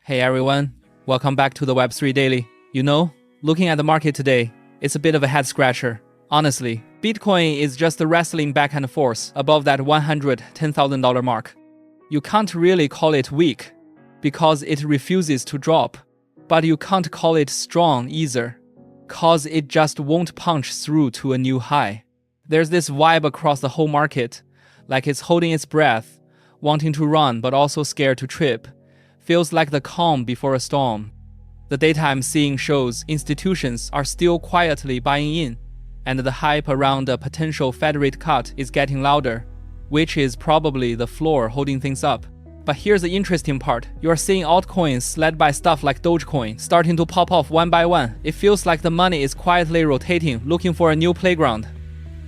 Hey everyone, welcome back to the Web3 Daily. Looking at the market today, it's a bit of a head scratcher. Honestly, Bitcoin is just wrestling back and forth above that $110,000 mark. You can't really call it weak, because it refuses to drop. But you can't call it strong either, cause it just won't punch through to a new high. There's this vibe across the whole market, like it's holding its breath, wanting to run but also scared to trip. Feels like the calm before a storm. The data I'm seeing shows institutions are still quietly buying in, and the hype around a potential Fed rate cut is getting louder, which is probably the floor holding things up. But here's the interesting part. You're seeing altcoins led by stuff like Dogecoin starting to pop off one by one. It feels like the money is quietly rotating, looking for a new playground.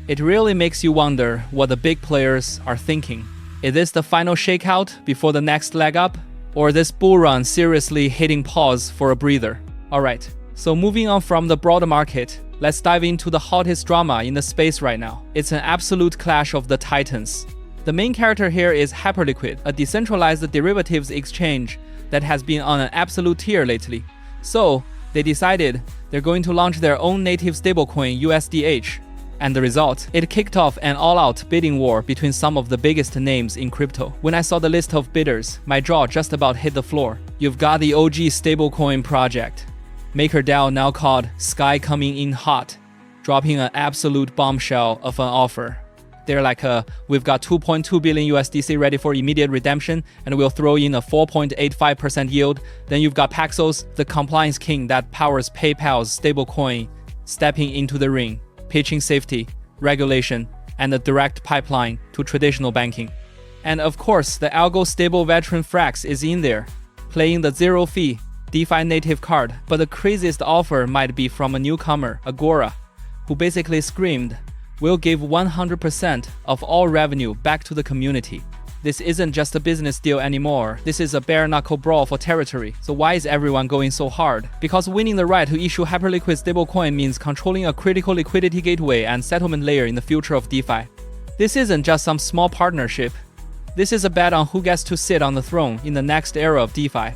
It really makes you wonder what the big players are thinking. Is this the final shakeout before the next leg up? Or this bull run seriously hitting pause for a breather? Alright, so moving on from the broader market, let's dive into the hottest drama in the space right now. It's an absolute clash of the titans. The main character here is Hyperliquid, a decentralized derivatives exchange that has been on an absolute tear lately. So, they decided they're going to launch their own native stablecoin USDH. And the result, it kicked off an all-out bidding war between some of the biggest names in crypto. When I saw the list of bidders, my jaw just about hit the floor. You've got the OG stablecoin project, MakerDAO, now called Sky, coming in hot, dropping an absolute bombshell of an offer. They're like, we've got 2.2 billion USDC ready for immediate redemption, and we'll throw in a 4.85% yield. Then you've got Paxos, the compliance king that powers PayPal's stablecoin, stepping into the ring, pitching safety, regulation, and a direct pipeline to traditional banking. And of course, the algo stable veteran Frax is in there, playing the zero-fee DeFi native card. But the craziest offer might be from a newcomer, Agora, who basically screamed, "We'll give 100% of all revenue back to the community." This isn't just a business deal anymore. This is a bare-knuckle brawl for territory. So why is everyone going so hard? Because winning the right to issue Hyperliquid stablecoin means controlling a critical liquidity gateway and settlement layer in the future of DeFi. This isn't just some small partnership. This is a bet on who gets to sit on the throne in the next era of DeFi.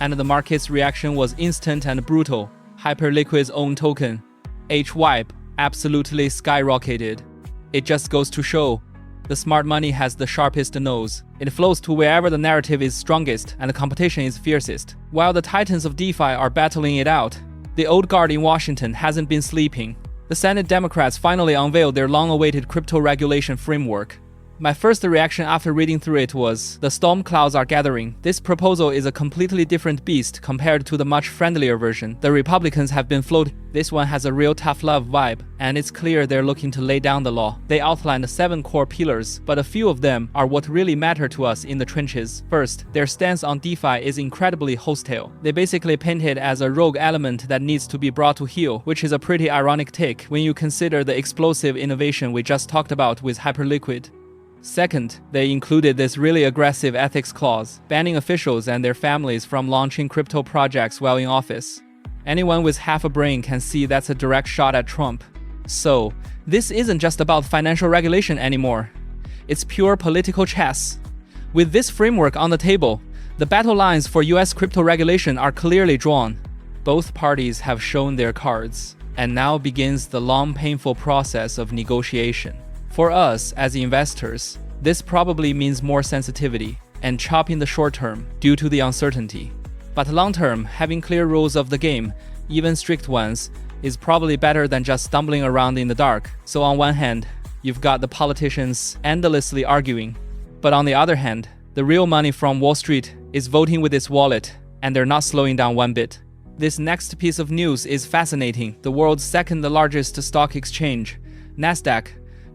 And the market's reaction was instant and brutal. Hyperliquid's own token, HYPE, absolutely skyrocketed. It just goes to show, the smart money has the sharpest nose. It flows to wherever the narrative is strongest and the competition is fiercest. While the titans of DeFi are battling it out, the old guard in Washington hasn't been sleeping. The Senate Democrats finally unveiled their long-awaited crypto regulation framework. My first reaction after reading through it was, the storm clouds are gathering. This proposal is a completely different beast compared to the much friendlier version the Republicans have been floating. This one has a real tough love vibe, and it's clear they're looking to lay down the law. They outlined 7 core pillars, but a few of them are what really matter to us in the trenches. First, their stance on DeFi is incredibly hostile. They basically paint it as a rogue element that needs to be brought to heel, which is a pretty ironic take when you consider the explosive innovation we just talked about with Hyperliquid. Second, they included this really aggressive ethics clause, banning officials and their families from launching crypto projects while in office. Anyone with half a brain can see that's a direct shot at Trump. So, this isn't just about financial regulation anymore. It's pure political chess. With this framework on the table, the battle lines for US crypto regulation are clearly drawn. Both parties have shown their cards, and now begins the long, painful process of negotiation. For us, as investors, this probably means more sensitivity and chop in the short term due to the uncertainty. But long term, having clear rules of the game, even strict ones, is probably better than just stumbling around in the dark. So on one hand, you've got the politicians endlessly arguing. But on the other hand, the real money from Wall Street is voting with its wallet, and they're not slowing down one bit. This next piece of news is fascinating. The world's second largest stock exchange, Nasdaq,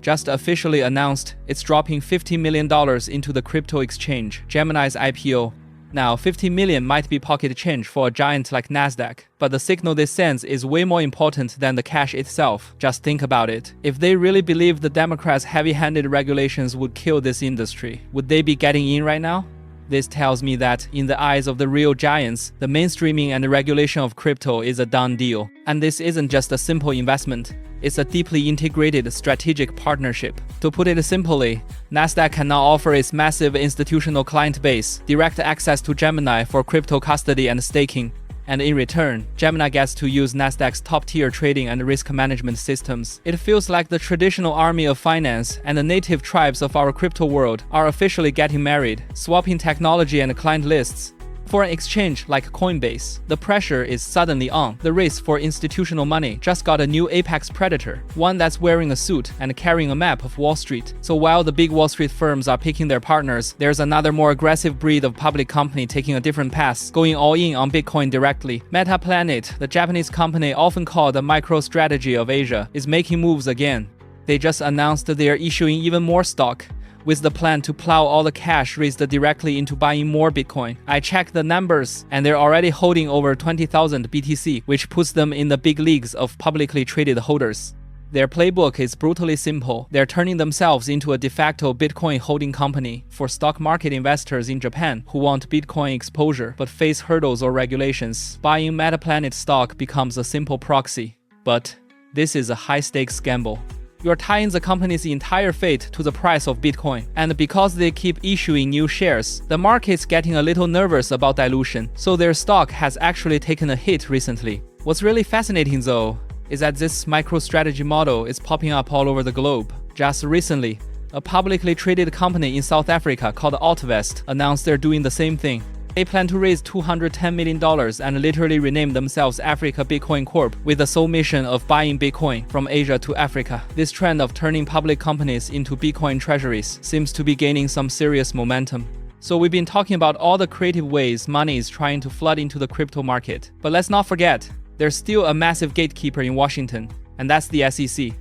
just officially announced it's dropping $50 million into the crypto exchange, Gemini's IPO. Now, $50 million might be pocket change for a giant like Nasdaq, but the signal this sends is way more important than the cash itself. Just think about it. If they really believed the Democrats' heavy-handed regulations would kill this industry, would they be getting in right now? This tells me that, in the eyes of the real giants, the mainstreaming and the regulation of crypto is a done deal. And this isn't just a simple investment. It's a deeply integrated strategic partnership. To put it simply, Nasdaq can now offer its massive institutional client base direct access to Gemini for crypto custody and staking. And in return, Gemini gets to use Nasdaq's top-tier trading and risk management systems. It feels like the traditional army of finance and the native tribes of our crypto world are officially getting married, swapping technology and client lists. For an exchange like Coinbase, the pressure is suddenly on. The race for institutional money just got a new apex predator, one that's wearing a suit and carrying a map of Wall Street. So while the big Wall Street firms are picking their partners, there's another more aggressive breed of public company taking a different path, going all in on Bitcoin directly. Metaplanet, the Japanese company often called the MicroStrategy of Asia, is making moves again. They just announced they are issuing even more stock, with the plan to plow all the cash raised directly into buying more Bitcoin. I checked the numbers, and they're already holding over 20,000 BTC, which puts them in the big leagues of publicly traded holders. Their playbook is brutally simple. They're turning themselves into a de facto Bitcoin holding company for stock market investors in Japan who want Bitcoin exposure but face hurdles or regulations. Buying Metaplanet stock becomes a simple proxy. But this is a high-stakes gamble. You're tying the company's entire fate to the price of Bitcoin. And because they keep issuing new shares, the market's getting a little nervous about dilution, so their stock has actually taken a hit recently. What's really fascinating though, is that this MicroStrategy model is popping up all over the globe. Just recently, a publicly traded company in South Africa called Altvest announced they're doing the same thing. They plan to raise $210 million and literally rename themselves Africa Bitcoin Corp with the sole mission of buying Bitcoin from Asia to Africa. This trend of turning public companies into Bitcoin treasuries seems to be gaining some serious momentum. So we've been talking about all the creative ways money is trying to flood into the crypto market. But let's not forget, there's still a massive gatekeeper in Washington, and that's the SEC.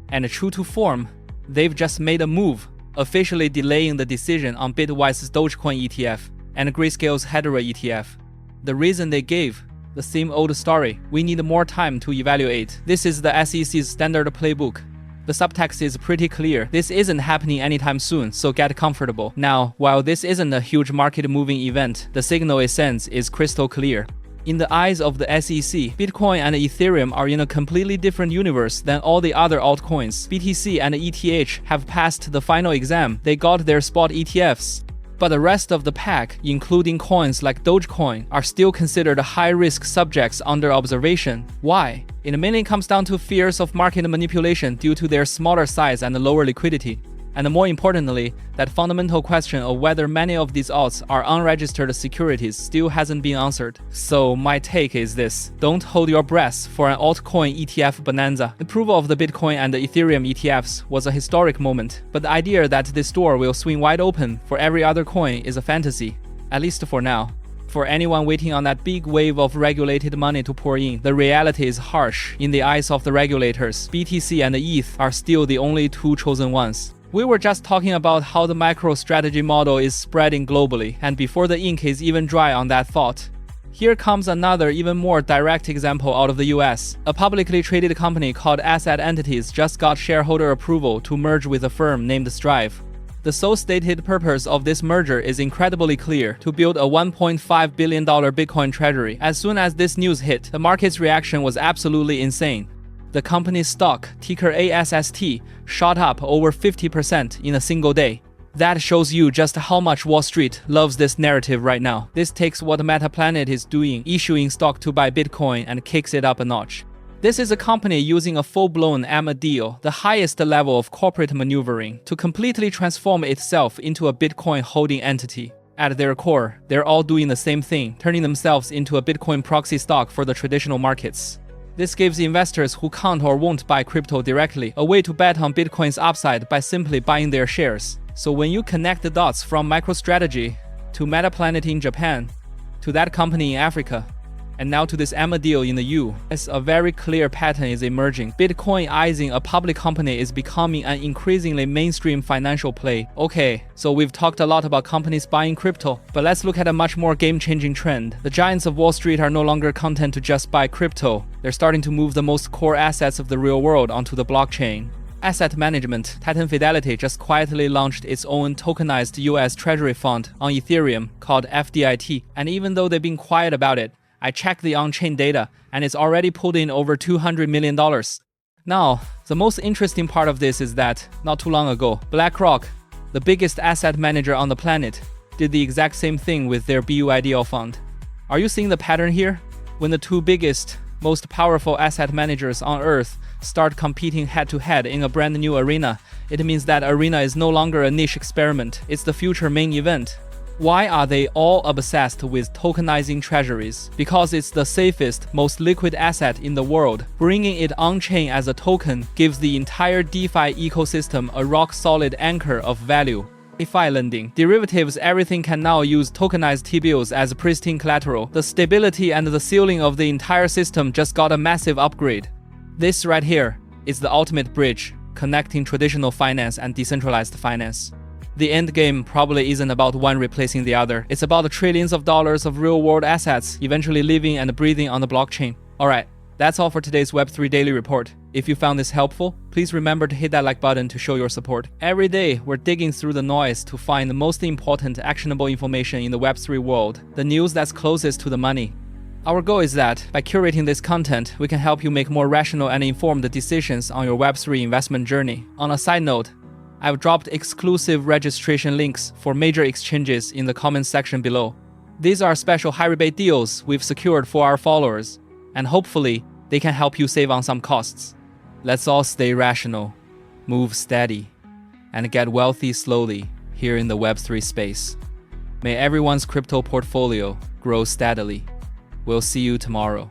And true to form, they've just made a move, officially delaying the decision on Bitwise's Dogecoin ETF and Grayscale's Hedera ETF. The reason they gave? The same old story. We need more time to evaluate. This is the SEC's standard playbook. The subtext is pretty clear. This isn't happening anytime soon, so get comfortable. Now, while this isn't a huge market-moving event, the signal it sends is crystal clear. In the eyes of the SEC, Bitcoin and Ethereum are in a completely different universe than all the other altcoins. BTC and ETH have passed the final exam. They got their spot ETFs. But the rest of the pack, including coins like Dogecoin, are still considered high-risk subjects under observation. Why? It mainly comes down to fears of market manipulation due to their smaller size and lower liquidity. And more importantly, that fundamental question of whether many of these alts are unregistered securities still hasn't been answered. So my take is this: don't hold your breath for an altcoin ETF bonanza. The approval of the Bitcoin and the Ethereum ETFs was a historic moment, but the idea that this door will swing wide open for every other coin is a fantasy, at least for now. For anyone waiting on that big wave of regulated money to pour in, the reality is harsh. In the eyes of the regulators, BTC and ETH are still the only two chosen ones. We were just talking about how the MicroStrategy model is spreading globally, and before the ink is even dry on that thought, here comes another even more direct example out of the US. A publicly traded company called Asset Entities just got shareholder approval to merge with a firm named Strive. The sole stated purpose of this merger is incredibly clear: to build a $1.5 billion Bitcoin treasury. As soon as this news hit, the market's reaction was absolutely insane. The company's stock, ticker ASST, shot up over 50% in a single day. That shows you just how much Wall Street loves this narrative right now. This takes what Metaplanet is doing, issuing stock to buy Bitcoin, and kicks it up a notch. This is a company using a full-blown AMA deal, the highest level of corporate maneuvering, to completely transform itself into a Bitcoin holding entity. At their core, they're all doing the same thing, turning themselves into a Bitcoin proxy stock for the traditional markets. This gives investors who can't or won't buy crypto directly a way to bet on Bitcoin's upside by simply buying their shares. So when you connect the dots from MicroStrategy to Metaplanet in Japan, to that company in Africa, and now to this AMA deal in the US, a very clear pattern is emerging. Bitcoinizing a public company is becoming an increasingly mainstream financial play. Okay, so we've talked a lot about companies buying crypto, but let's look at a much more game-changing trend. The giants of Wall Street are no longer content to just buy crypto. They're starting to move the most core assets of the real world onto the blockchain. Asset management titan Fidelity just quietly launched its own tokenized US Treasury fund on Ethereum called FDIT, and even though they've been quiet about it, I checked the on-chain data and it's already pulled in over $200 million. Now, the most interesting part of this is that, not too long ago, BlackRock, the biggest asset manager on the planet, did the exact same thing with their BUIDL fund. Are you seeing the pattern here? When the two biggest, most powerful asset managers on Earth start competing head-to-head in a brand new arena, it means that arena is no longer a niche experiment, it's the future main event. Why are they all obsessed with tokenizing treasuries? Because it's the safest, most liquid asset in the world. Bringing it on-chain as a token gives the entire DeFi ecosystem a rock-solid anchor of value. DeFi lending, derivatives, everything can now use tokenized T-bills as pristine collateral. The stability and the ceiling of the entire system just got a massive upgrade. This right here is the ultimate bridge connecting traditional finance and decentralized finance. The end game probably isn't about one replacing the other. It's about the trillions of dollars of real-world assets eventually living and breathing on the blockchain. Alright, that's all for today's Web3 Daily Report. If you found this helpful, please remember to hit that like button to show your support. Every day, we're digging through the noise to find the most important actionable information in the Web3 world, the news that's closest to the money. Our goal is that, by curating this content, we can help you make more rational and informed decisions on your Web3 investment journey. On a side note, I've dropped exclusive registration links for major exchanges in the comments section below. These are special high rebate deals we've secured for our followers, and hopefully, they can help you save on some costs. Let's all stay rational, move steady, and get wealthy slowly here in the Web3 space. May everyone's crypto portfolio grow steadily. We'll see you tomorrow.